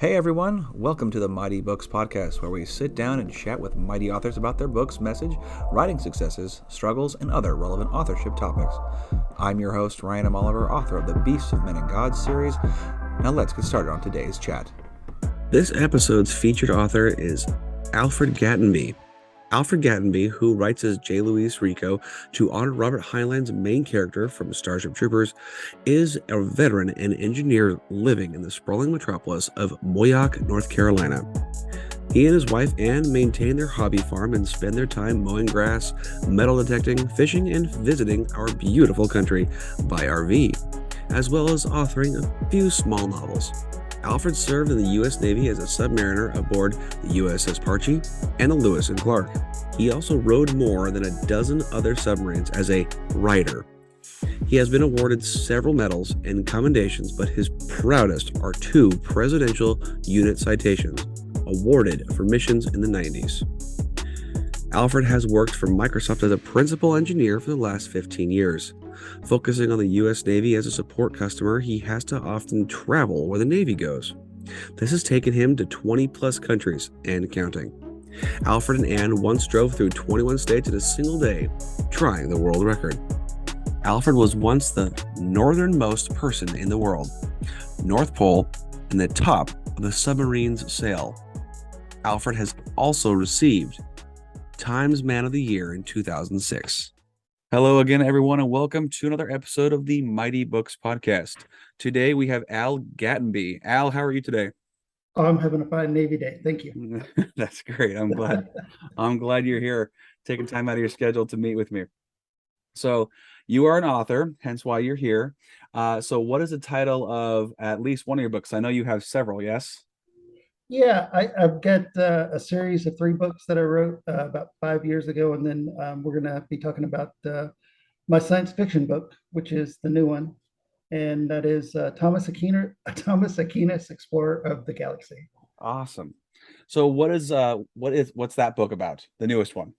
Hey everyone, welcome to the Mighty Books Podcast, where we sit down and chat with mighty authors about their books, message, writing successes, struggles, and other relevant authorship topics. I'm your host, Ryan M. Oliver, author of the Beasts of Men and Gods series. Now let's get started on today's chat. This episode's featured author is Alfred Gattenby. Alfred Gattenby, who writes as J. Louis Rico to honor Robert Heinlein's main character from Starship Troopers, is a veteran and engineer living in the sprawling metropolis of Moyock, North Carolina. He and his wife Anne maintain their hobby farm and spend their time mowing grass, metal detecting, fishing, and visiting our beautiful country by RV, as well as authoring a few small novels. Alfred served in the U.S. Navy as a submariner aboard the USS Parche and the Lewis and Clark. He also rowed more than a dozen other submarines as a writer. He has been awarded several medals and commendations, but his proudest are two Presidential Unit Citations, awarded for missions in the 90s. Alfred has worked for Microsoft as a principal engineer for the last 15 years. Focusing on the U.S. Navy as a support customer, he has to often travel where the Navy goes. This has taken him to 20-plus countries and counting. Alfred and Anne once drove through 21 states in a single day, trying the world record. Alfred was once the northernmost person in the world, North Pole, and the top of the submarine's sail. Alfred has also received Times Man of the Year in 2006. Hello again, everyone, and welcome to another episode of the Mighty Books Podcast. Today we have Al Gattenby. Al, how are you today? Oh, I'm having a fine Navy day. Thank you. That's great. I'm glad. I'm glad you're here, taking time out of your schedule to meet with me. So you are an author, hence why you're here. So what is the title of at least one of your books? I know you have several, yes? Yeah, I've got a series of 3 books that I wrote about 5 years ago, and then we're going to be talking about my science fiction book, which is the new one, and that is Thomas Aquinas, Explorer of the Galaxy. Awesome. So what's that book about? The newest one?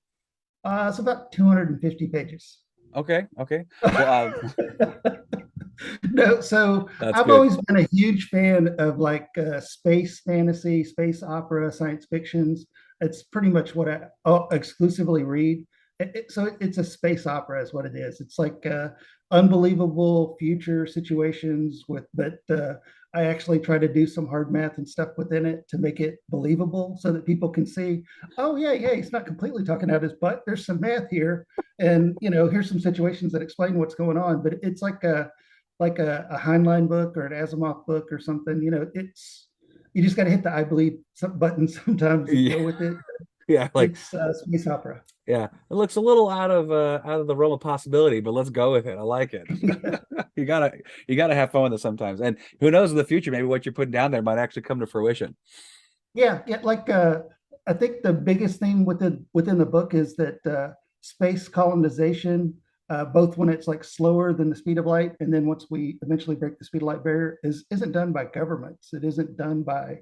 It's about 250 pages. Okay. Well, No, so that's I've good. always been a huge fan of like space fantasy, space opera, science fictions. It's pretty much what I exclusively read. So it's a space opera, is what it is. It's like unbelievable future situations but I actually try to do some hard math and stuff within it to make it believable, so that people can see, oh yeah, he's not completely talking out his butt. There's some math here, and here's some situations that explain what's going on. But it's like a Heinlein book or an Asimov book or something. It's you just got to hit the I believe button sometimes and Yeah, go with it. yeah, like It's space opera. yeah. It looks a little out of the realm of possibility, but let's go with it. I like it. You gotta have fun with it sometimes. And who knows in the future, maybe what you're putting down there might actually come to fruition. Yeah. Like I think the biggest thing within the book is that space colonization, both when it's like slower than the speed of light, and then once we eventually break the speed of light barrier, isn't done by governments. It isn't done by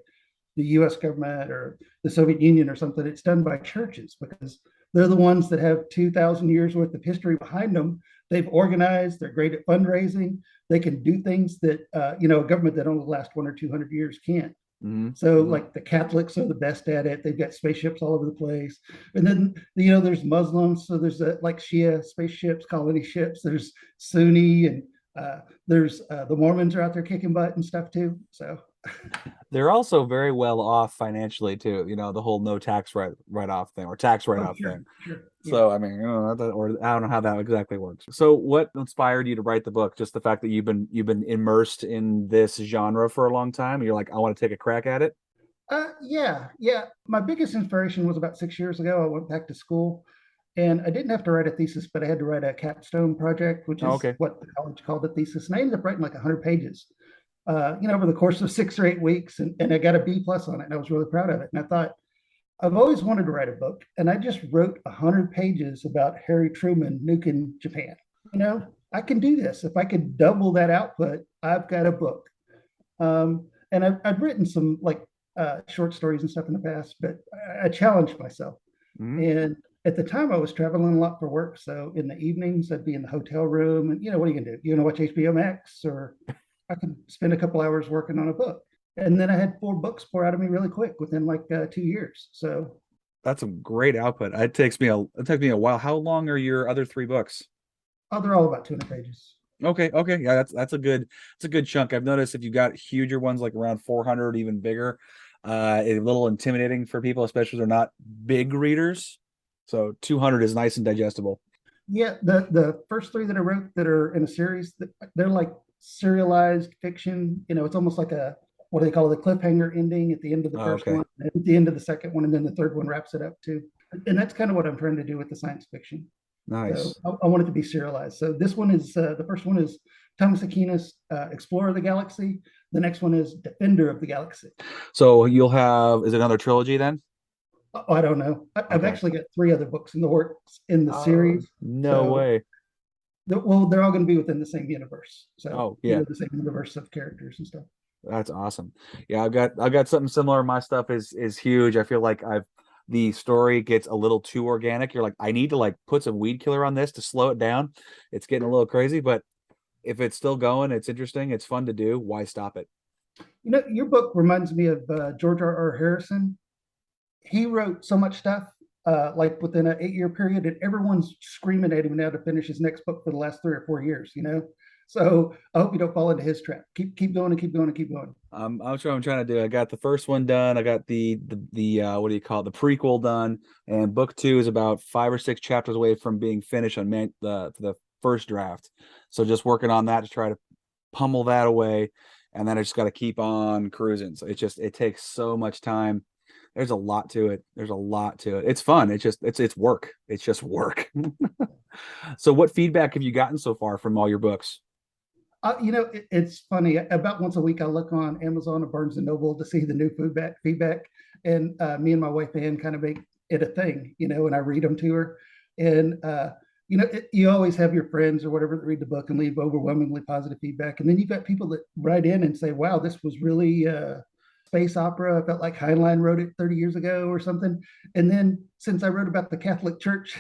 the U.S. government or the Soviet Union or something. It's done by churches, because they're the ones that have 2,000 years worth of history behind them. They've organized. They're great at fundraising. They can do things that a government that only lasts 1 or 200 years can't. So Mm-hmm. like the Catholics are the best at it. They've got spaceships all over the place. And then there's Muslims. So there's like Shia spaceships, colony ships. There's Sunni, and there's the Mormons are out there kicking butt and stuff too. So They're also very well off financially too. The whole no tax write-off thing or tax oh, write-off sure, thing. sure, yeah. So I mean, or I don't know how that exactly works. So what inspired you to write the book? Just the fact that you've been immersed in this genre for a long time. You're like, I want to take a crack at it. Yeah. My biggest inspiration was about 6 years ago. I went back to school, and I didn't have to write a thesis, but I had to write a capstone project, which Oh, is okay. what the college called a thesis. And I ended up writing like 100 pages, over the course of 6 or 8 weeks, and I got a B+ on it, and I was really proud of it. And I thought, I've always wanted to write a book, and I just wrote 100 pages about Harry Truman nuking Japan. I can do this. If I could double that output, I've got a book. And I've written some like short stories and stuff in the past, but I challenged myself. Mhm. And at the time, I was traveling a lot for work. So in the evenings, I'd be in the hotel room, and what are you gonna do? You gonna watch HBO Max, or I could spend a couple hours working on a book. And then I had 4 books pour out of me really quick within like 2 years. So That's a great output. It took me a while. How long are your other 3 books? they're all about 200 pages. Okay, okay. Yeah, that's a good chunk. I've noticed if you got huger ones like around 400, even bigger, it's a little intimidating for people, especially if they're not big readers. So 200 is nice and digestible. Yeah, the first 3 that I wrote that are in a series, they're like serialized fiction. It's almost like a, what do they call it, a cliffhanger ending at the end of the Oh, first okay. one, at the end of the second one, and then the third one wraps it up too. And that's kind of what I'm trying to do with the science fiction. So Nice. I want it to be serialized. So this one is the first one is Thomas Aquinas, Explorer of the Galaxy. The next one is Defender of the Galaxy. So you'll have, is it another trilogy then? Oh, I don't know. I've Okay. actually got 3 other books in the works in the Oh, series. no So way. well, they're all going to be within the same universe. So Oh, yeah. the same universe of characters and stuff. That's awesome. Yeah, I've got something similar. My stuff is huge. I feel like I've the story gets a little too organic. You're like, I need to like put some weed killer on this to slow it down. It's getting a little crazy, but if it's still going, it's interesting, it's fun to do. Why stop it? Your book reminds me of George R. Harrison. He wrote so much stuff, like within an 8-year period, and everyone's screaming at him now to finish his next book for the last 3 or 4 years. So I hope you don't fall into his trap. Keep going and keep going and keep going. I'm sure I'm trying to do. I got the first one done. I got the what do you call it? The prequel done, and book two is about 5 or 6 chapters away from being finished on the first draft. So just working on that to try to pummel that away, and then I just got to keep on cruising. So it takes so much time. There's a lot to it. There's a lot to it. It's fun. It's work. It's just work. So what feedback have you gotten so far from all your books? It's funny. About once a week, I look on Amazon or Barnes and Noble to see the new feedback, and me and my wife Ann kind of make it a thing, and I read them to her. And you always have your friends or whatever that read the book and leave overwhelmingly positive feedback, and then you've got people that write in and say, "Wow, this was really space opera. I felt like Heinlein wrote it 30 years ago or something." And then since I wrote about the Catholic Church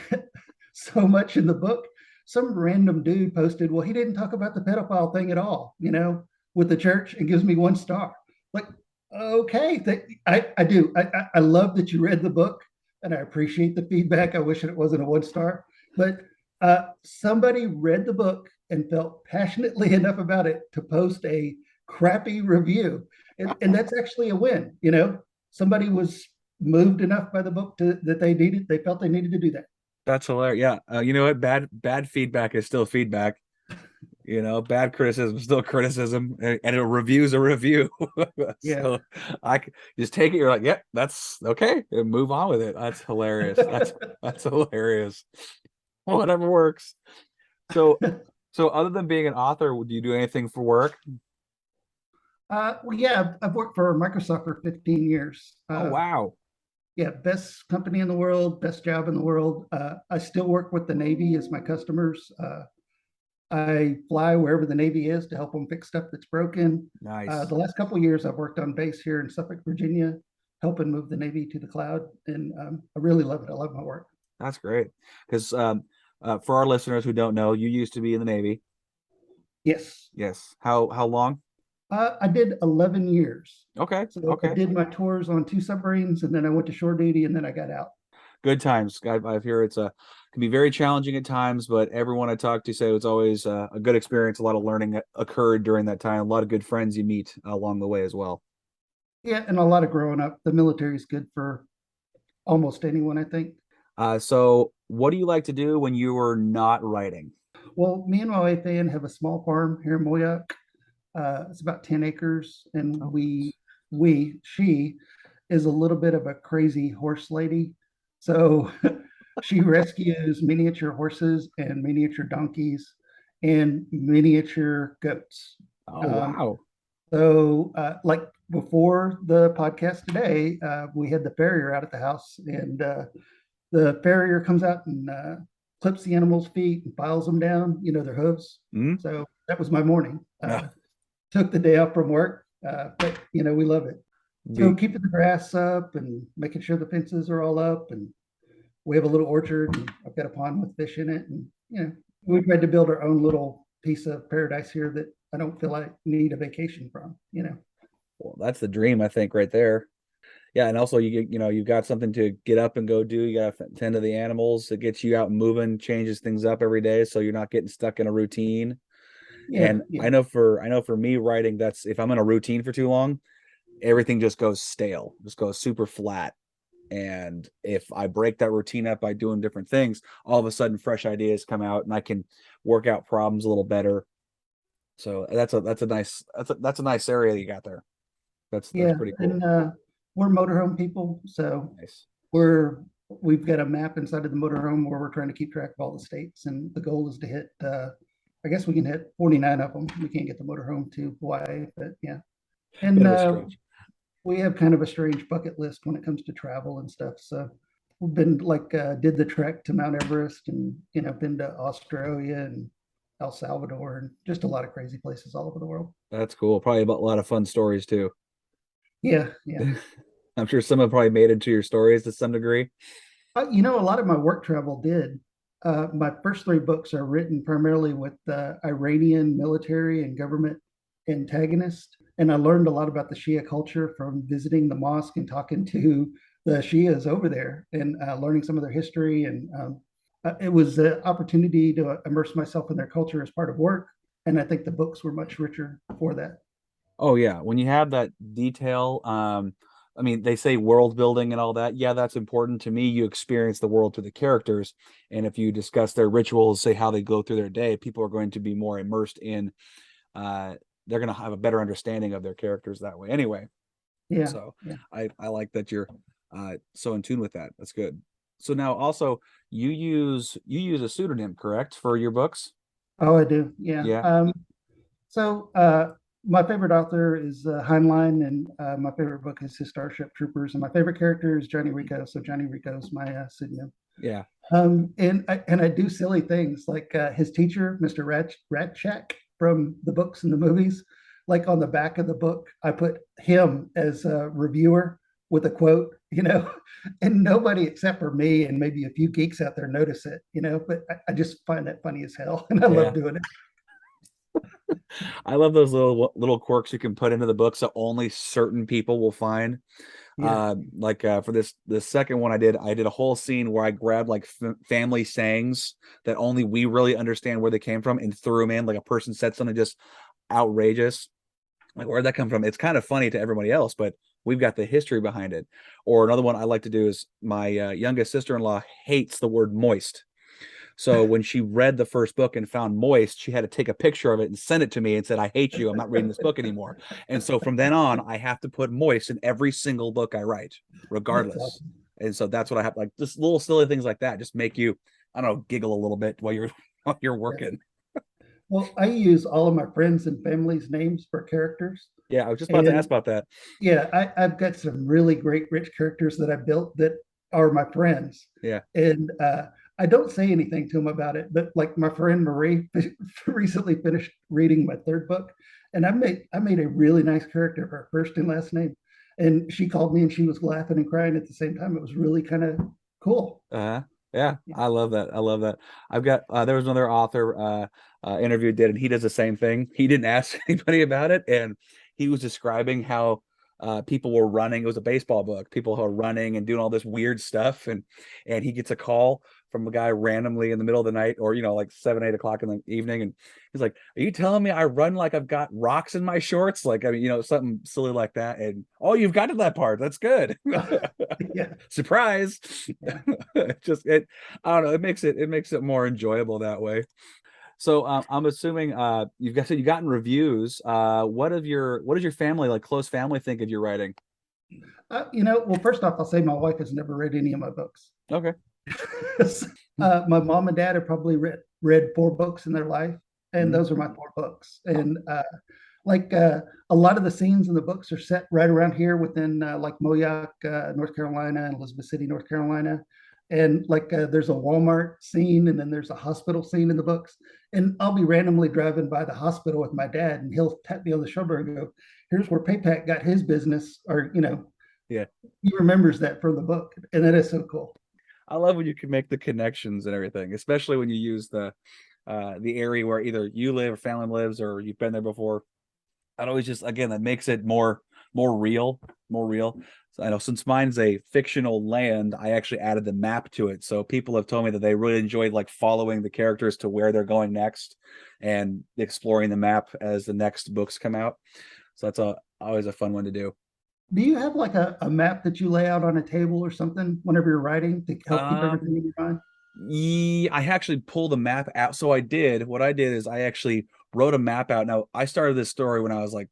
so much in the book, some random dude posted, well, he didn't talk about the pedophile thing at all, with the church, and gives me 1 star. Like, okay, I do. I love that you read the book, and I appreciate the feedback. I wish it wasn't a 1 star, but somebody read the book and felt passionately enough about it to post a crappy review. And that's actually a win. Somebody was moved enough by the book that they felt they needed to do that. That's hilarious. Yeah. You know what? Bad feedback is still feedback. Bad criticism is still criticism, and a review is a review. Yeah. So just take it. You're like, yep, that's okay, and move on with it. That's hilarious. That's hilarious. Whatever works. So, so other than being an author, do you do anything for work? Well, yeah, I've worked for Microsoft for 15 years. Oh, wow. Yeah, best company in the world, best job in the world. I still work with the Navy as my customers. I fly wherever the Navy is to help them fix stuff that's broken. Nice. The last couple of years, I've worked on base here in Suffolk, Virginia, helping move the Navy to the cloud, and I really love it. I love my work. That's great. Because for our listeners who don't know, you used to be in the Navy. Yes, Yes. How long? I did 11 years. Okay. So I Okay. did my tours on 2 submarines, and then I went to shore duty, and then I got out. Good times. I've heard it's a can be very challenging at times, but everyone I talk to say it's always a good experience. A lot of learning occurred during that time. A lot of good friends you meet along the way as well. Yeah, and a lot of growing up. The military is good for almost anyone, I think. So what do you like to do when you are not writing? Well, me and my wife Ann have a small farm here in Moyock. It's about 10 acres, and Oh, she is a little bit of a crazy horse lady. So she rescues miniature horses and miniature donkeys and miniature goats. oh Um, wow. like before the podcast today, we had the farrier out at the house, and the farrier comes out and clips the animals' feet and files them down, their hooves. Hmm? So that was my morning. No. Took the day off from work, but we love it. So Be keeping the grass up and making sure the fences are all up, and we have a little orchard, and I've got a pond with fish in it, and we tried to build our own little piece of paradise here that I don't feel like need a vacation from. Well, that's the dream, I think, right there. Yeah, and also you've got something to get up and go do. You got to tend to the animals. It gets you out moving, changes things up every day, so you're not getting stuck in a routine. Yeah, And yeah, I know for me writing, that's if I'm in a routine for too long, everything just goes stale, just goes super flat. And if I break that routine up by doing different things, all of a sudden fresh ideas come out and I can work out problems a little better. So that's a nice area you got there. That's yeah. pretty cool. And we're motorhome people, so Nice. we've got a map inside of the motorhome where we're trying to keep track of all the states, and the goal is to hit. I guess we can hit 49 of them. We can't get the motorhome to Hawaii, but yeah. Bit And of a stretch. we have kind of a strange bucket list when it comes to travel and stuff. So we've been like did the trek to Mount Everest, and been to Australia and El Salvador, and just a lot of crazy places all over the world. That's cool. Probably about a lot of fun stories too. Yeah, yeah. I'm sure some have probably made into your stories to some degree. A lot of my work travel did. My first three books are written primarily with Iranian military and government antagonists, and I learned a lot about the Shia culture from visiting the mosque and talking to the Shias over there, and learning some of their history. And it was an opportunity to immerse myself in their culture as part of work, and I think the books were much richer for that. Oh yeah, when you have that detail, I mean, they say world building and all that. Yeah, that's important to me. You experience the world through the characters, and if you discuss their rituals, say how they go through their day, people are going to be more immersed in. Uh, they're going to have a better understanding of their characters that way. Anyway, Yeah, so yeah. I like that you're so in tune with that. That's good. So now also you use a pseudonym, correct, for your books? Oh, I do. Yeah. Yeah, So my favorite author is Heinlein, and my favorite book is his Starship Troopers, and my favorite character is Johnny Rico. So Johnny Rico is my pseudonym. yeah, And I do silly things like his teacher, Mr. Ratchak from the books and the movies. Like on the back of the book, I put him as a reviewer with a quote, and nobody except for me and maybe a few geeks out there notice it, but I just find that funny as hell, and I love yeah. doing it. I love those little quirks you can put into the books that only certain people will find. Yeah. For the second one I did a whole scene where I grabbed like family sayings that only we really understand where they came from and threw them in. Like a person said something just outrageous. Like, where'd that come from? It's kind of funny to everybody else, but we've got the history behind it. Or another one I like to do is my youngest sister-in-law hates the word moist. So when she read the first book and found moist, she had to take a picture of it and send it to me and said, I hate you. I'm not reading this book anymore. And so from then on, I have to put moist in every single book I write, That's regardless. awesome. And so that's what I have, like just little silly things like that, just make you, I don't know, giggle a little bit while you're while you're Yeah. working. Well, I use all of my friends and family's names for characters. Yeah, I was just about to ask And about that. yeah, I've got some really great, rich characters that I built that are my friends. Yeah. And I don't say anything to them about it, but like my friend Marie recently finished reading my third book, and I made a really nice character of her first and last name. And she called me and she was laughing and crying at the same time. It was really kind of cool. Uh, yeah, Yeah. I love that. I love that. I've got there was another author interview did, and he does the same thing. He didn't ask anybody about it, and he was describing how people were running. It was a baseball book. People who are running and doing all this weird stuff, and he gets a call from a guy randomly in the middle of the night, or like 7, 8 o'clock in the evening, and he's like, "Are you telling me I run like I've got rocks in my shorts?" Like, I mean, something silly like that. And oh, you've got to that part. That's good. Yeah. Surprise. Yeah. Just it I don't know, it makes it more enjoyable that way. So I'm assuming you've gotten reviews. What does your family, like close family, think of your writing? Well, first off, I'll say my wife has never read any of my books. Okay. My mom and dad have probably read four books in their life, and Mhm. those are my four books. And like a lot of the scenes in the books are set right around here within like Moyock, North Carolina, and Elizabeth City, North Carolina. And like there's a Walmart scene, and then there's a hospital scene in the books. And I'll be randomly driving by the hospital with my dad, and he'll tap me on the shoulder and go, "Here's where PayPal got his business," or Yeah. he remembers that from the book, and that is so cool. I love when you can make the connections and everything, especially when you use the area where either you live or family lives or you've been there before. I'd always just, again, that makes it more more real, more real. So I know since mine's a fictional land, I actually added the map to it. So people have told me that they really enjoyed like following the characters to where they're going next and exploring the map as the next books come out. So that's always a fun one to do. Do you have like a map that you lay out on a table or something whenever you're writing to help keep everything Um, in your mind? yeah, I actually pulled the map out. So what I did is I actually wrote a map out. Now, I started this story when I was like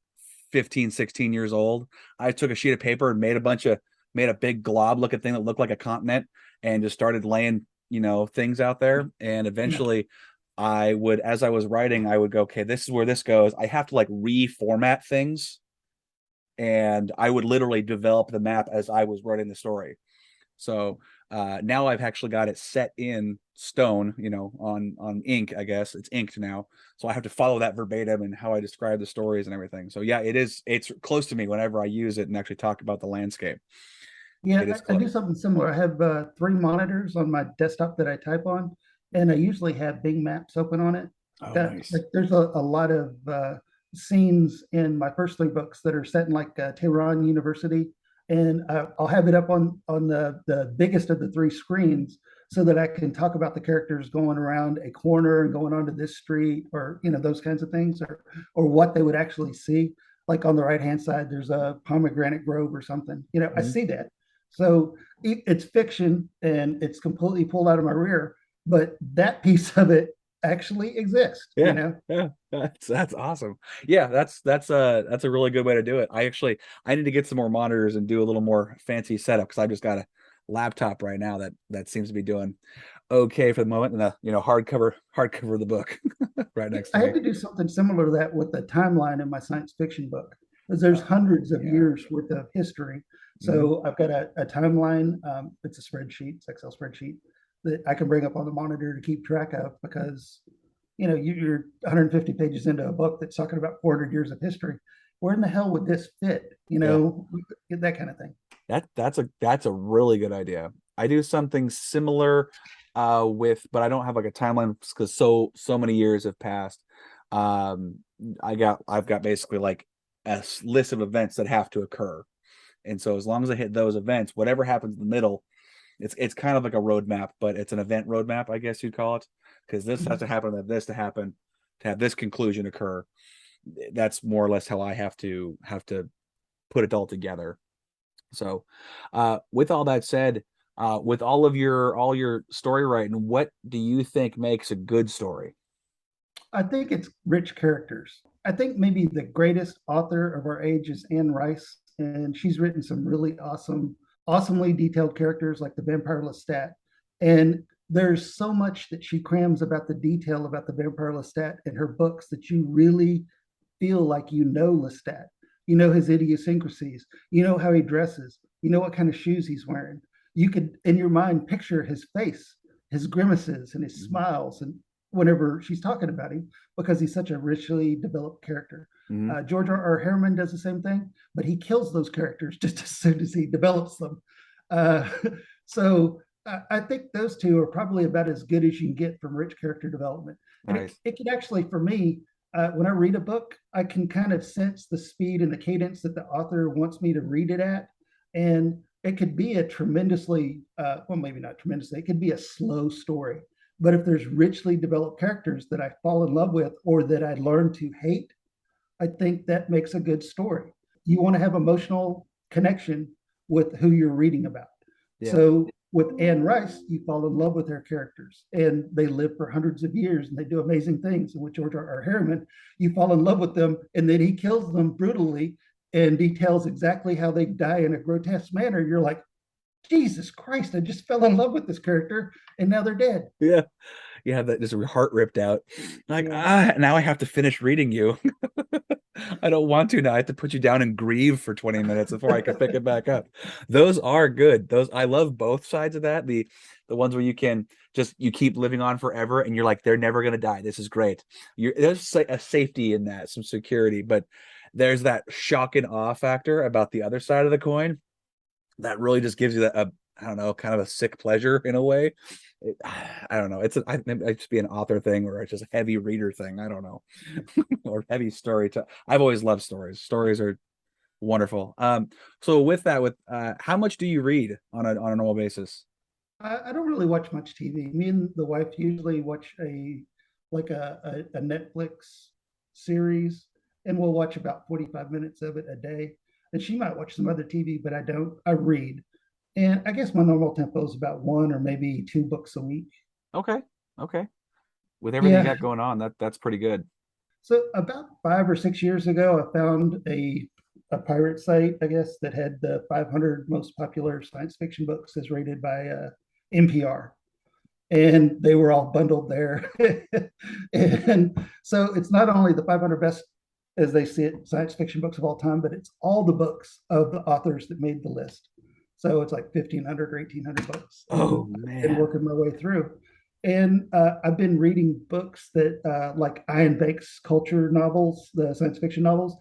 15, 16 years old. I took a sheet of paper and made a big glob looking thing that looked like a continent and just started laying, things out there. And Yeah. eventually as I was writing, I would go, okay, this is where this goes. I have to like reformat things. And I would literally develop the map as I was writing the story. So now I've actually got it set in stone, on ink. I guess it's inked now, so I have to follow that verbatim and how I describe the stories and everything. So yeah, it's close to me whenever I use it and actually talk about the landscape. It Yeah, is I do close. something similar. I have three monitors on my desktop that I type on, and I usually have Bing Maps open on it. Oh, Got nice. like there's a lot of scenes in my first three books that are set in like Tehran University, and I'll have it up on the biggest of the three screens so that I can talk about the characters going around a corner and going onto this street, or those kinds of things, or what they would actually see. Like on the right hand side, there's a pomegranate grove or something. I Mhm. see that. So it's fiction and it's completely pulled out of my rear, but that piece of it actually exists, Yeah, yeah, that's awesome. Yeah, that's a really good way to do it. I need to get some more monitors and do a little more fancy setup because I've just got a laptop right now that seems to be doing okay for the moment, and hardcover the book right next to I me. had to do something similar to that with the timeline in my science fiction book, because there's hundreds of Yeah. years worth of history. Mhm. So I've got a timeline. It's a spreadsheet, it's Excel spreadsheet that I can bring up on the monitor to keep track of because you're 150 pages into a book that's talking about 400 years of history. Where in the hell would this fit? Yeah. That kind of thing. That's a really good idea. I do something similar but I don't have like a timeline because so many years have passed. Um I've got basically like list of events that have to occur. And so as long as I hit those events, whatever happens in the middle, it's kind of like a roadmap, but it's an event roadmap, I guess you'd call it, because this has to happen, that this to happen, to have this conclusion occur. That's more or less how I have to put it all together. So, with all that said, with all your story writing, what do you think makes a good story? I think it's rich characters. I think maybe the greatest author of our age is Anne Rice, and she's written some really awesomely detailed characters like the vampire Lestat. And there's so much that she crams about the detail about the vampire Lestat in her books that you really feel like Lestat. You know his idiosyncrasies. You know how he dresses. You know what kind of shoes he's wearing. You could, in your mind, picture his face, his grimaces, and his Mhm. smiles, and whenever she's talking about him, because he's such a richly developed character. Mhm. George R. Harriman does the same thing, but he kills those characters just as soon as he develops them. Uh, so I think those two are probably about as good as you can get from rich character development. And Nice. it can actually, for me, when I read a book, I can kind of sense the speed and the cadence that the author wants me to read it at. And it could be a tremendously, well, maybe not tremendously, it could be a slow story. But if there's richly developed characters that I fall in love with or that I learn to hate, I think that makes a good story. You want to have emotional connection with who you're reading about. Yeah. So with Anne Rice, you fall in love with her characters and they live for hundreds of years and they do amazing things. And with George R. Harriman, you fall in love with them and then he kills them brutally and details exactly how they die in a grotesque manner. You're like, Jesus Christ, I just fell in love with this character and now they're dead. Yeah. You have that just your heart ripped out. Like, Yeah. now I have to finish reading you. I don't want to now. I have to put you down and grieve for 20 minutes before I can pick it back up. Those are good. Those I love both sides of that. The ones where you keep living on forever and you're like, they're never gonna die. This is great. There's a safety in that, some security, but there's that shock and awe factor about the other side of the coin that really just gives you I don't know, kind of a sick pleasure in a way. I don't know. It might just be an author thing or it's just a heavy reader thing. I don't know. Or heavy story. I've always loved stories. Stories are Wonderful. So with that, with how much do you read on a normal basis? I don't really watch much TV. Me and the wife usually watch a Netflix series, and we'll watch about 45 minutes of it a day. And she might watch some other TV, but I don't. I read. And I guess my normal tempo is about one or maybe two books a week. Okay. Okay. With everything you Yeah. got going on, that's pretty good. So about 5 or 6 years ago, I found a pirate site, I guess, that had the 500 most popular science fiction books as rated by NPR, and they were all bundled there. And so it's not only the 500 best, as they see it, science fiction books of all time, but it's all the books of the authors that made the list. So it's like 1,500 or 1,800 books, Oh and I've been man. working my way through. And I've been reading books that like Ian Banks' culture novels, the science fiction novels.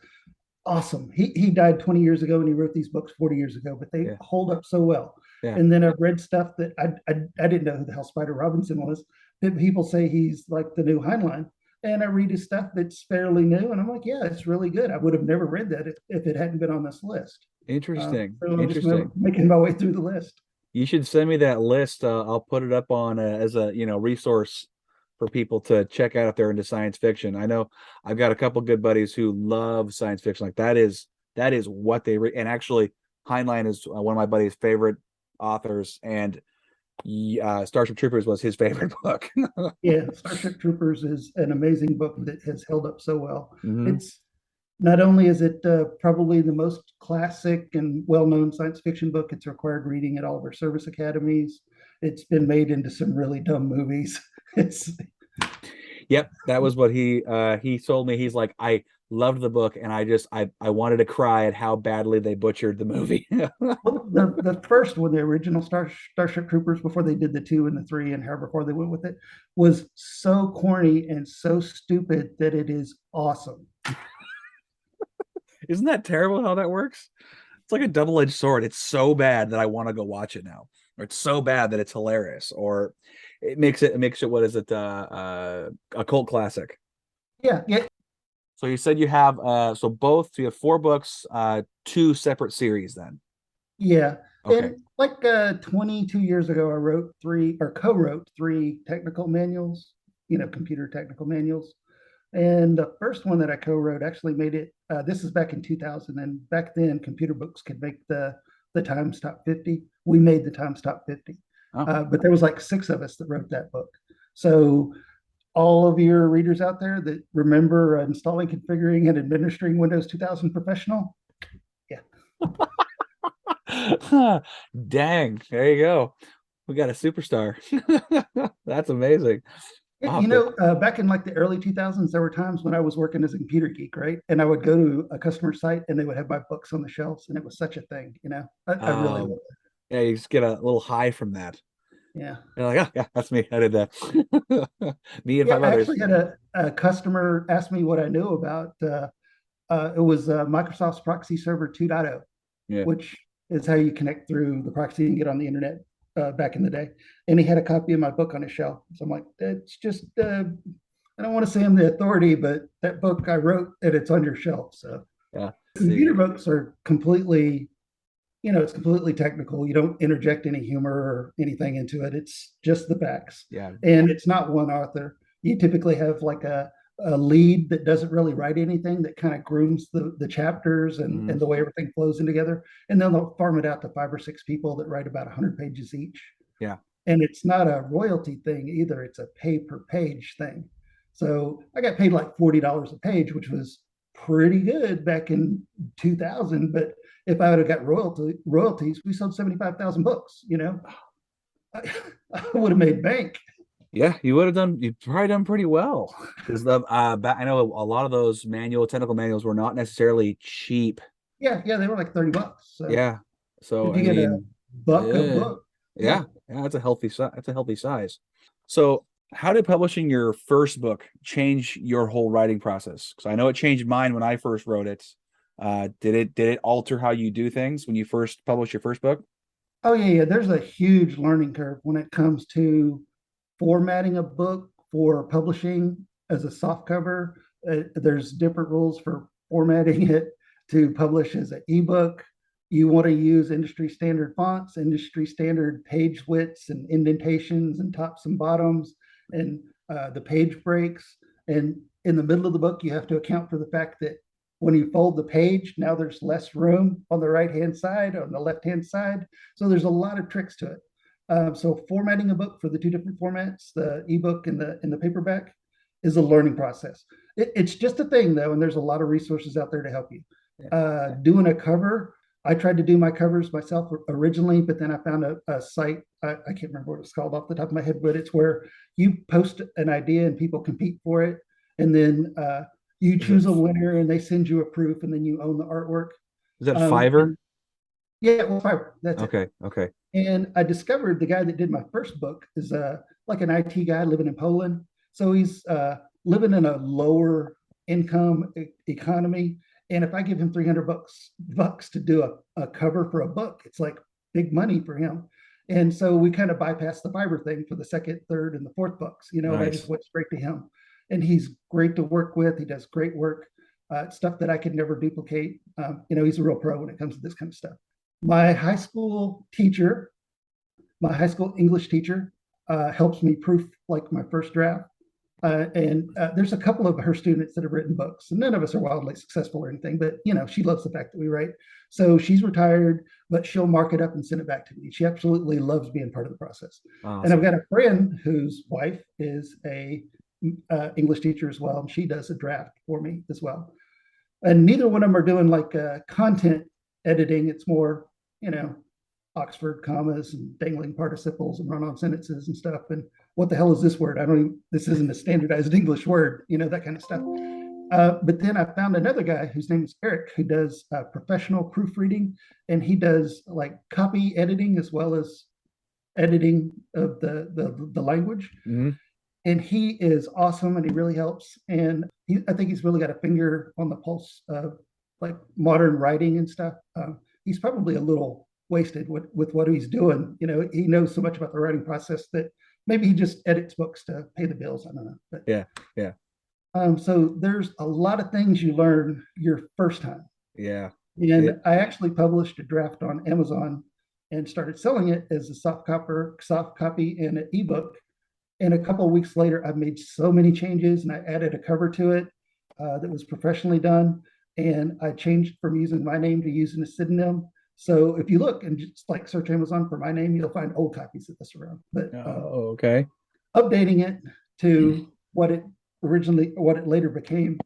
Awesome. He died 20 years ago and he wrote these books 40 years ago, but they Yeah. hold up so well. Yeah. And then I've read stuff that I didn't know who the hell Spider Robinson was, but people say he's like the new Heinlein. And I read his stuff that's fairly new, and I'm like, yeah, it's really good. I would have never read that if it hadn't been on this list. Interesting. So I'm just Interesting. making my way through the list. You should send me that list. I'll put it up on as a resource for people to check out if they're into science fiction. I know I've got a couple good buddies who love science fiction. Like that is what they read. And actually, Heinlein is one of my buddy's favorite authors, and Starship Troopers was his favorite book. Yeah, Starship Troopers is an amazing book that has held up so well. Hmm. It's not only is it probably the most classic and well-known science fiction book, it's required reading at all of our service academies. It's been made into some really dumb movies. It's Yep, that was what he told me. He's like, I loved the book, and I wanted to cry at how badly they butchered the movie. well, the first one, the original Starship Troopers, before they did the two and the three, and however far they went with it, was so corny and so stupid that it is awesome. Isn't that terrible how that works? It's like a double-edged sword. It's so bad that I want to go watch it now, or it's so bad that it's hilarious, or it makes it what is it a cult classic. Yeah, yeah, So you said you have so you have four books, two separate series then. yeah. Okay. And like 22 years ago, I wrote three or co-wrote three technical manuals, computer technical manuals. And the first one that I co-wrote actually made it. This is back in 2000, and back then computer books could make the Times Top 50. We made the Times Top 50, Oh, but there was like six of us that wrote that book. So all of your readers out there that remember installing, configuring, and administering Windows 2000 Professional, yeah, dang! There you go. We got a superstar. That's amazing. I'll have to. Back in like the early 2000s, there were times when I was working as a computer geek, right? And I would go to a customer site and they would have my books on the shelves, and it was such a thing, I really love Um, yeah, you just get a little high from that. it. Yeah. You're like, oh, yeah, that's me. I did that. Me and Yeah, five I others. actually had a customer ask me what I knew about. It was Microsoft's Proxy Server 2.0, Yeah. which is how you connect through the proxy and get on the internet back in the day. And he had a copy of my book on his shelf. So I'm like, it's just, I don't want to say I'm the authority, but that book I wrote and it's on your shelf. So Yeah. computer See. books are completely, it's completely technical. You don't interject any humor or anything into it. It's just the facts. Yeah. And it's not one author. You typically have like a lead that doesn't really write anything, that kind of grooms the chapters Mhm. and the way everything flows in together. And then they'll farm it out to 5 or 6 people that write about 100 pages each. Yeah. And it's not a royalty thing either. It's a pay per page thing. So I got paid like $40 a page, which was pretty good back in 2000. But if I would have got royalties, we sold 75,000 books, I, I would have made bank. Yeah, you would have done. You probably done pretty well because I know a lot of those technical manuals were not necessarily cheap. Yeah, yeah, they were like $30. So Yeah. So if you I get a mean, buck a book, yeah. yeah, yeah, that's a healthy size. That's a healthy size. So, how did publishing your first book change your whole writing process? Because I know it changed mine when I first wrote it. Did it alter how you do things when you first published your first book? Oh yeah, yeah. There's a huge learning curve when it comes to formatting a book for publishing as a soft cover. There's different rules for formatting it. to publish as an ebook. You want to use industry standard fonts, industry standard page widths and indentations and tops and bottoms and the page breaks. And in the middle of the book, you have to account for the fact that when you fold the page, now there's less room on the right-hand side, on the left-hand side. So there's a lot of tricks to it. So formatting a book for the two different formats, the ebook and the paperback, is a learning process. It's just a thing though, and there's a lot of resources out there to help you. Doing a cover, I tried to do my covers myself originally, but then I found a site, I can't remember what it's called off the top of my head, but it's where you post an idea and people compete for it. And then you choose a winner and they send you a proof and then you own the artwork. Is that Fiverr? Yeah, well, Fiverr. That's okay. it. Okay. And I discovered the guy that did my first book is like an IT guy living in Poland. So he's living in a lower income economy. And if I give him 300 bucks to do a cover for a book, it's like big money for him. And so we kind of bypassed the Fiverr thing for the second, third, and the fourth books. You know, nice. I just went straight to him. And he's great to work with. He does great work, stuff that I could never duplicate. You know, he's a real pro when it comes to this kind of stuff. My high school English teacher helps me proof like my first draft. And there's a couple of her students that have written books, and none of us are wildly successful or anything, but you know, she loves the fact that we write. So she's retired, but she'll mark it up and send it back to me. She absolutely loves being part of the process. Awesome. And I've got a friend whose wife is a English teacher as well, and she does a draft for me as well. And neither one of them are doing like content editing. It's more, you know, Oxford commas and dangling participles and run-on sentences and stuff. And what the hell is this word? This isn't a standardized English word, you know, that kind of stuff. But then I found another guy whose name is Eric, who does professional proofreading, and he does like copy editing as well as editing of the language. Mm-hmm. And he is awesome, and he really helps. And I think he's really got a finger on the pulse of like modern writing and stuff. He's probably a little wasted with what he's doing. You know, he knows so much about the writing process that maybe he just edits books to pay the bills. I don't know. But, yeah. So there's a lot of things you learn your first time. Yeah. And I actually published a draft on Amazon and started selling it as a soft copy and an ebook. And a couple of weeks later, I've made so many changes, and I added a cover to it that was professionally done. And I changed from using my name to using a pseudonym. So if you look and just like search Amazon for my name, you'll find old copies of this around. But okay, updating it to what it later became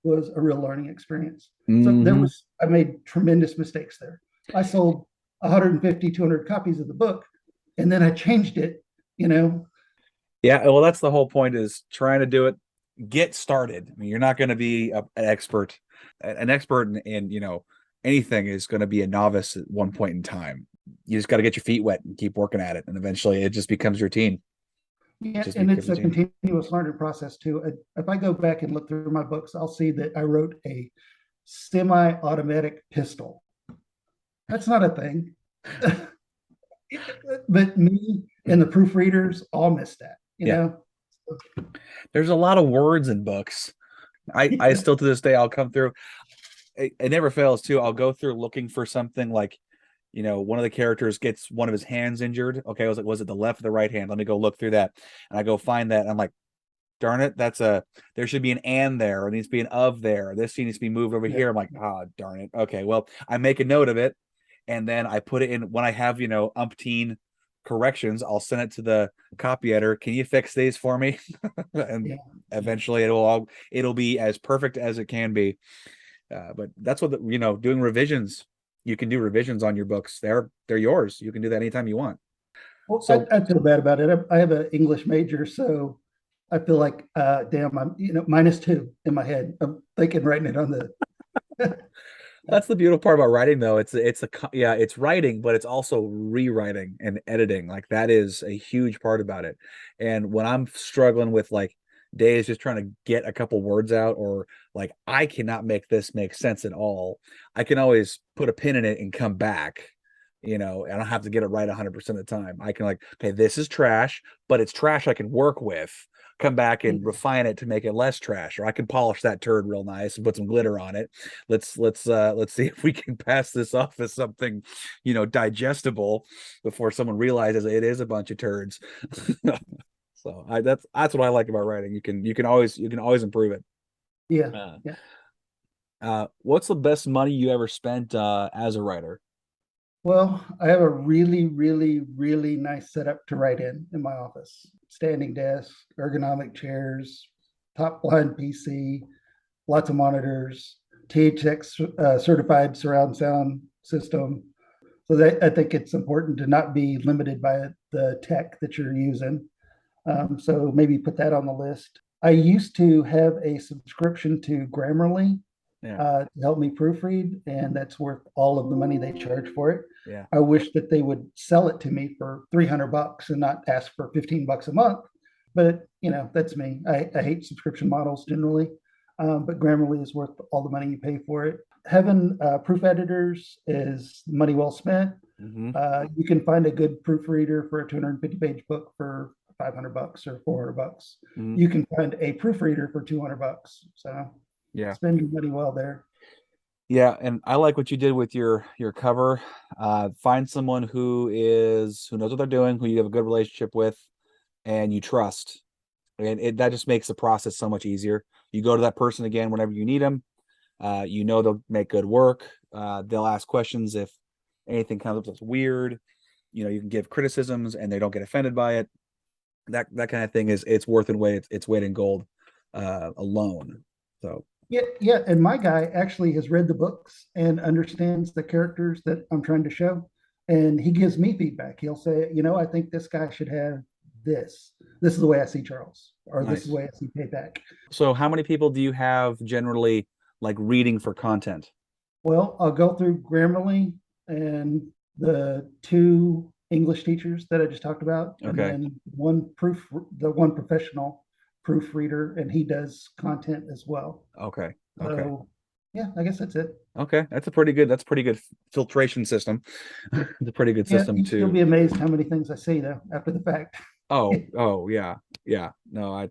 was a real learning experience. Mm-hmm. So I made tremendous mistakes there. I sold 150, 200 copies of the book, and then I changed it, you know. Yeah, well, that's the whole point, is trying to do it, get started. I mean, you're not going to be an expert. An expert in you know, anything is going to be a novice at one point in time. You just got to get your feet wet and keep working at it, and eventually it just becomes routine. Yeah, and it's a continuous learning process too. If I go back and look through my books, I'll see that I wrote a semi-automatic pistol. That's not a thing. But me and the proofreaders all missed that, you know? There's a lot of words in books. I still to this day, I'll come through. It never fails too. I'll go through looking for something like, you know, one of the characters gets one of his hands injured. Okay, was it the left or the right hand? Let me go look through that. And I go find that. And I'm like, darn it, there should be an and there, or needs to be an of there. This needs to be moved over here. I'm like, darn it. Okay, well, I make a note of it, and then I put it in when I have, you know, umpteen corrections. I'll send it to the copy editor. Can you fix these for me? And eventually it'll be as perfect as it can be. But that's what you know, doing revisions. You can do revisions on your books. They're yours. You can do that anytime you want. Well, so I feel bad about it. I have an English major, so I feel like, damn, I'm, you know, -2 in my head. I'm thinking writing it on the. That's the beautiful part about writing, though. It's writing, but it's also rewriting and editing. Like, that is a huge part about it. And when I'm struggling with like days just trying to get a couple words out, or like I cannot make this make sense at all, I can always put a pin in it and come back. You know, I don't have to get it right 100% of the time. I can like, okay, this is trash, but it's trash I can work with. come back and refine it to make it less trash, or I can polish that turd real nice and put some glitter on it. Let's see if we can pass this off as something, digestible before someone realizes it is a bunch of turds. So that's what I like about writing. You can always improve it. Yeah, Uh, yeah. what's the best money you ever spent as a writer? Well, I have a really, really, really nice setup to write in my office. Standing desk, ergonomic chairs, top line PC, lots of monitors, THX certified surround sound system. So I think it's important to not be limited by the tech that you're using. So maybe put that on the list. I used to have a subscription to Grammarly Yeah, to help me proofread, and that's worth all of the money they charge for it. yeah. I wish that they would sell it to me for $300 and not ask for $15 a month. But that's me. I hate subscription models generally, but Grammarly is worth all the money you pay for it. Having proof editors is money well spent. Mm-hmm. You can find a good proofreader for a 250-page book for $500 or $400. Mm-hmm. You can find a proofreader for $200. So Yeah. spend your money well there. Yeah, and I like what you did with your cover. Find someone who knows what they're doing, who you have a good relationship with, and you trust, and that just makes the process so much easier. You go to that person again whenever you need them. They'll make good work. They'll ask questions if anything comes up that's weird. You can give criticisms, and they don't get offended by it. That kind of thing it's worth its weight in gold alone. So Yeah, yeah. And my guy actually has read the books and understands the characters that I'm trying to show. And he gives me feedback. He'll say, I think this guy should have this. This is the way I see Charles, or this is the nice. way I see Payback. So how many people do you have generally like reading for content? Well, I'll go through Grammarly and the two English teachers that I just talked about, and Okay. then the one professional proofreader, and he does content as well. Okay. Okay. So, yeah, I guess that's it. Okay. That's a pretty good filtration system. It's a pretty good Yeah, system you'll too. be amazed how many things I see though after the fact. Oh, yeah. Yeah. No,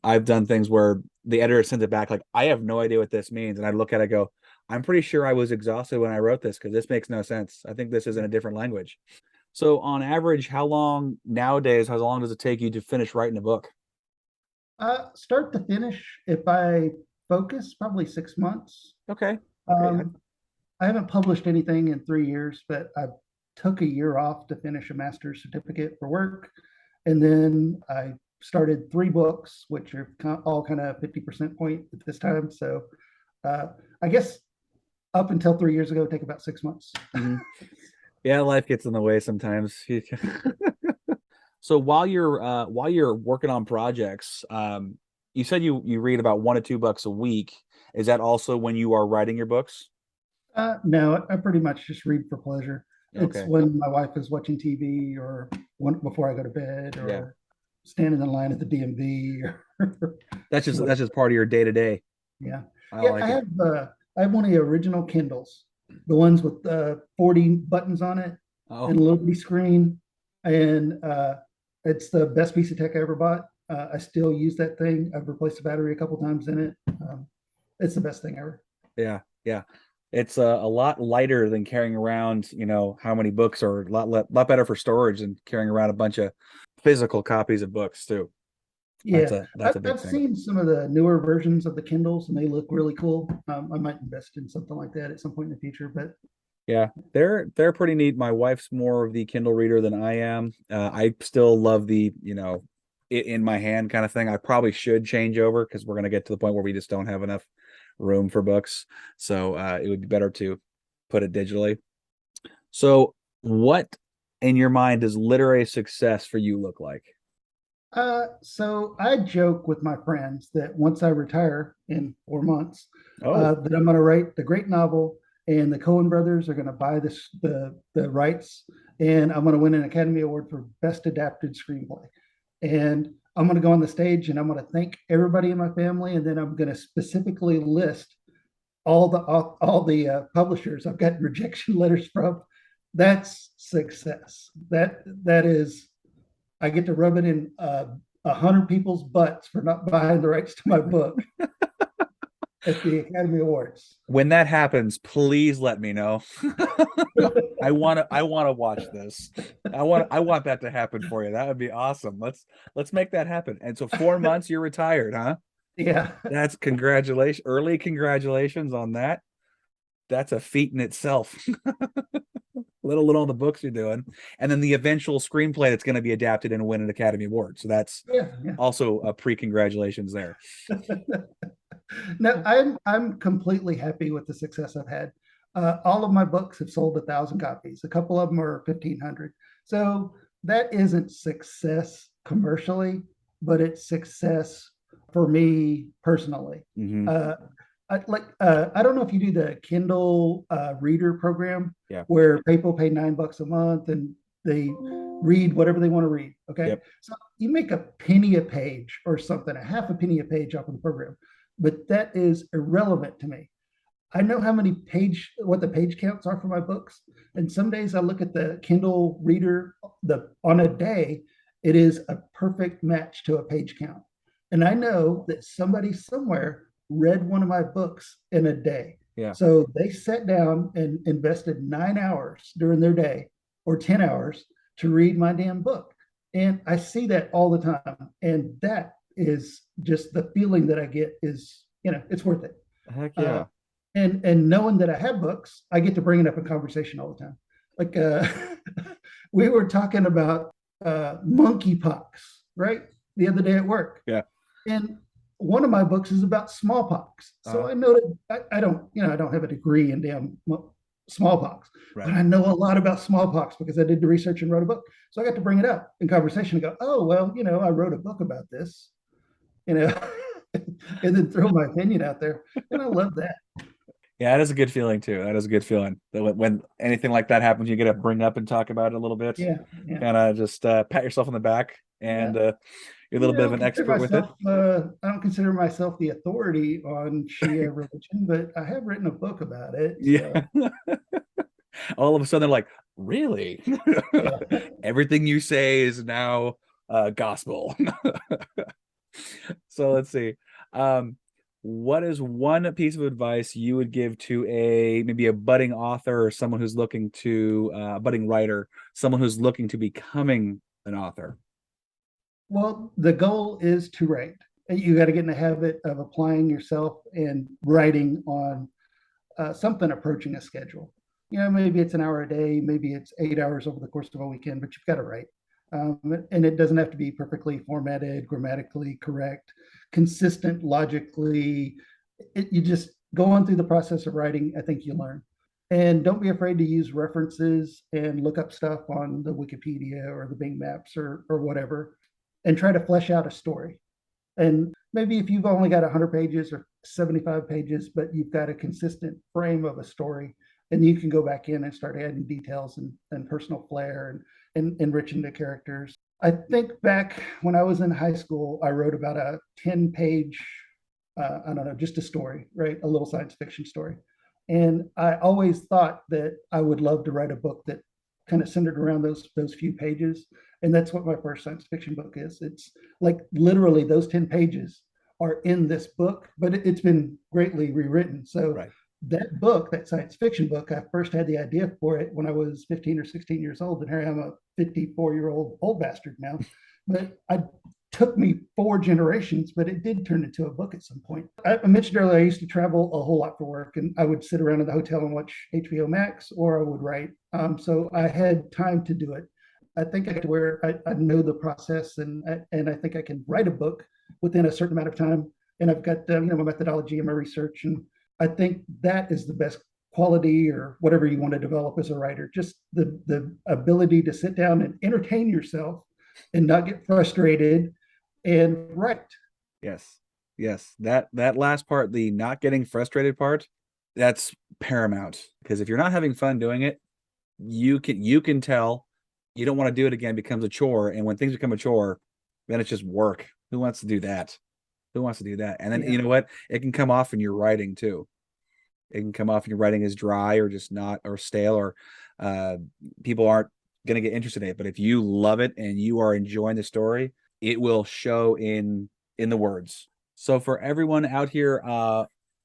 I've done things where the editor sends it back like I have no idea what this means. And I look at it and go, I'm pretty sure I was exhausted when I wrote this because this makes no sense. I think this is in a different language. So on average, how long does it take you to finish writing a book? Start to finish, if I focus, probably 6 months. Okay. Okay. Um, I haven't published anything in 3 years, but I took a year off to finish a master's certificate for work. And then I started 3 books, which are all kind of 50% point at this time. So uh, I guess up until 3 years ago, it'd take about 6 months. Mhm. Yeah, life gets in the way sometimes. So while you're working on projects, you said you read about 1 to 2 books a week. Is that also when you are writing your books? No, I pretty much just read for pleasure. It's Okay. when my wife is watching TV or before I go to bed Yeah. or standing in line at the DMV or That's just what. that's just part of your day to day. Yeah. I Yeah, like it. I have one of the original Kindles, the ones with 40 buttons on it and Oh, a little screen. And it's the best piece of tech I ever bought. I still use that thing. I've replaced the battery a couple times in it. It's the best thing ever. yeah, yeah. It's a lot lighter than carrying around, how many books, or a lot better for storage than carrying around a bunch of physical copies of books too. That's Yeah, a big I've thing. seen some of the newer versions of the Kindles and they look really cool. I might invest in something like that at some point in the future, but Yeah, they're pretty neat. My wife's more of the Kindle reader than I am. I still love the, it in my hand kind of thing. I probably should change over because we're gonna get to the point where we just don't have enough room for books. So it would be better to put it digitally. So what in your mind does literary success for you look like? so I joke with my friends that once I retire in 4 months, Oh, that I'm going to write the great novel, and the Coen brothers are going to buy the rights, and I'm going to win an Academy Award for Best Adapted Screenplay. And I'm going to go on the stage and I'm going to thank everybody in my family, and then I'm going to specifically list all the publishers I've gotten rejection letters from. That's success. That is, I get to rub it in 100 people's butts for not buying the rights to my book at the Academy Awards. When that happens, please let me know. I want to watch this. I want that to happen for you. That would be awesome. Let's make that happen. And so 4 months you're retired, huh? Yeah. That's congratulations. Early congratulations on that. That's a feat in itself. Let alone all the books you're doing. And then the eventual screenplay that's going to be adapted and win an Academy Award. So that's Yeah. Yeah. also a pre-congratulations there. No, I'm completely happy with the success I've had. All of my books have sold 1,000 copies. A couple of them are 1,500. So that isn't success commercially, but it's success for me personally. Mm-hmm. I don't know if you do the Kindle reader program, Yeah. where people pay $9 a month and they read whatever they want to read. Okay. Yep. So you make a penny a page or something, a half a penny a page off of the program, but that is irrelevant to me. I know what the page counts are for my books. And some days I look at the Kindle reader, on a day, it is a perfect match to a page count. And I know that somebody somewhere read one of my books in a day. Yeah. So they sat down and invested 9 hours during their day or 10 hours to read my damn book. And I see that all the time. And that is just the feeling that I get is, it's worth it. Heck Uh, yeah. and knowing that I have books, I get to bring it up in conversation all the time. Like we were talking about monkeypox, right? The other day at work. Yeah. And one of my books is about smallpox. So I know that I don't have a degree in damn smallpox, Right. but I know a lot about smallpox because I did the research and wrote a book. So I got to bring it up in conversation and go, oh, well, I wrote a book about this, you know, and then throw my opinion out there. And I love that. Yeah, that is a good feeling too. That is a good feeling. That when anything like that happens, you get to bring up and talk about it a little bit. Yeah. Yeah. Kind of just pat yourself on the back, and Yeah. you're a little bit of an expert with it. I don't consider myself the authority on Shia religion, but I have written a book about it. Yeah. So. All of a sudden, they're like, really? Yeah. Everything you say is now gospel. So let's see. What is one piece of advice you would give to maybe a budding author or someone who's looking to a budding writer, someone who's looking to becoming an author? Well, the goal is to write. You got to get in the habit of applying yourself and writing on something approaching a schedule. Maybe it's an hour a day, maybe it's 8 hours over the course of a weekend, but you've got to write. And it doesn't have to be perfectly formatted, grammatically correct, consistent, logically. You just go on through the process of writing. I think you learn. And don't be afraid to use references and look up stuff on the Wikipedia or the Bing Maps or whatever, and try to flesh out a story. And maybe if you've only got 100 pages or 75 pages, but you've got a consistent frame of a story, and you can go back in and start adding details and personal flair and enriching the characters. I think back when I was in high school, I wrote about a 10-page, I don't know, just a story, right? A little science fiction story. And I always thought that I would love to write a book that kind of centered around those few pages. And that's what my first science fiction book is. It's like literally those 10 pages are in this book, but it's been greatly rewritten. So Right. that book, that science fiction book, I first had the idea for it when I was 15 or 16 years old. And here I am, a 54-year-old old bastard now. But I took me 4 generations, but it did turn into a book at some point. I mentioned earlier, I used to travel a whole lot for work, and I would sit around in the hotel and watch HBO Max, or I would write. So I had time to do it. I think I get to where I know the process, and I think I can write a book within a certain amount of time. And I've got my methodology and my research, and I think that is the best quality or whatever you want to develop as a writer. Just the ability to sit down and entertain yourself and not get frustrated and write. Yes. Yes. That last part, the not getting frustrated part, that's paramount. Because if you're not having fun doing it, you can tell you don't want to do it again, becomes a chore. And when things become a chore, then it's just work. Who wants to do that? Who wants to do that? And then Yeah. you know what? It can come off in your writing too. It can come off in your writing as dry or just not or stale, or people aren't going to get interested in it. But if you love it and you are enjoying the story, it will show in the words. So for everyone out here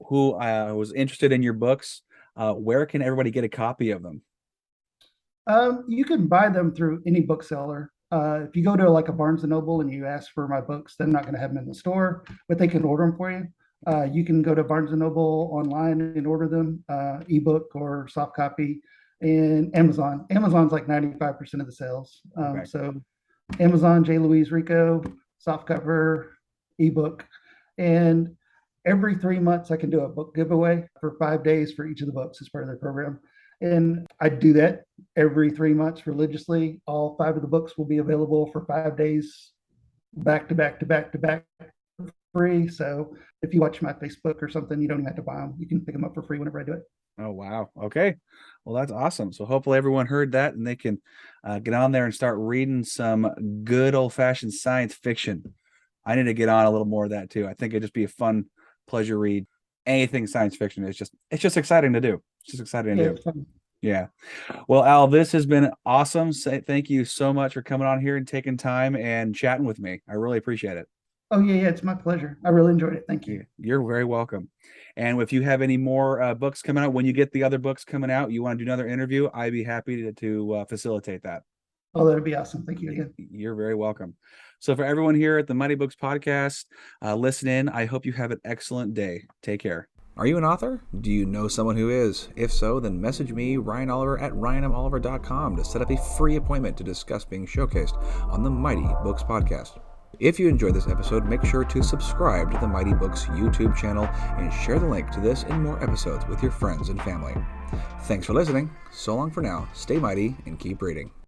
who was interested in your books, where can everybody get a copy of them? You can buy them through any bookseller. If you go to like a Barnes and Noble and you ask for my books, they're not going to have them in the store, but they can order them for you. You can go to Barnes and Noble online and order them, ebook or soft copy, and Amazon. Amazon's like 95% of the sales. Okay. So Amazon, J. Louise Rico, softcover, ebook, and every 3 months I can do a book giveaway for 5 days for each of the books as part of their program. And I do that every 3 months religiously. All five of the books will be available for 5 days, back to back to back to back, free. So if you watch my Facebook or something, you don't even have to buy them. You can pick them up for free whenever I do it. Oh, wow. Okay. Well, that's awesome. So hopefully everyone heard that and they can get on there and start reading some good old-fashioned science fiction. I need to get on a little more of that too. I think it'd just be a fun pleasure read. Anything science fiction is it's just exciting to do. It's just exciting to do. Yeah. Well, Al, this has been awesome. Thank you so much for coming on here and taking time and chatting with me. I really appreciate it. Oh, yeah. It's my pleasure. I really enjoyed it. Thank you. You're very welcome. And if you have any more books coming out, when you get the other books coming out, you want to do another interview, I'd be happy to facilitate that. Oh, that'd be awesome. Thank you again. You're very welcome. So for everyone here at the Mighty Books Podcast, listen in. I hope you have an excellent day. Take care. Are you an author? Do you know someone who is? If so, then message me, Ryan Oliver, at ryanmoliver.com to set up a free appointment to discuss being showcased on the Mighty Books Podcast. If you enjoyed this episode, make sure to subscribe to the Mighty Books YouTube channel and share the link to this and more episodes with your friends and family. Thanks for listening. So long for now. Stay mighty and keep reading.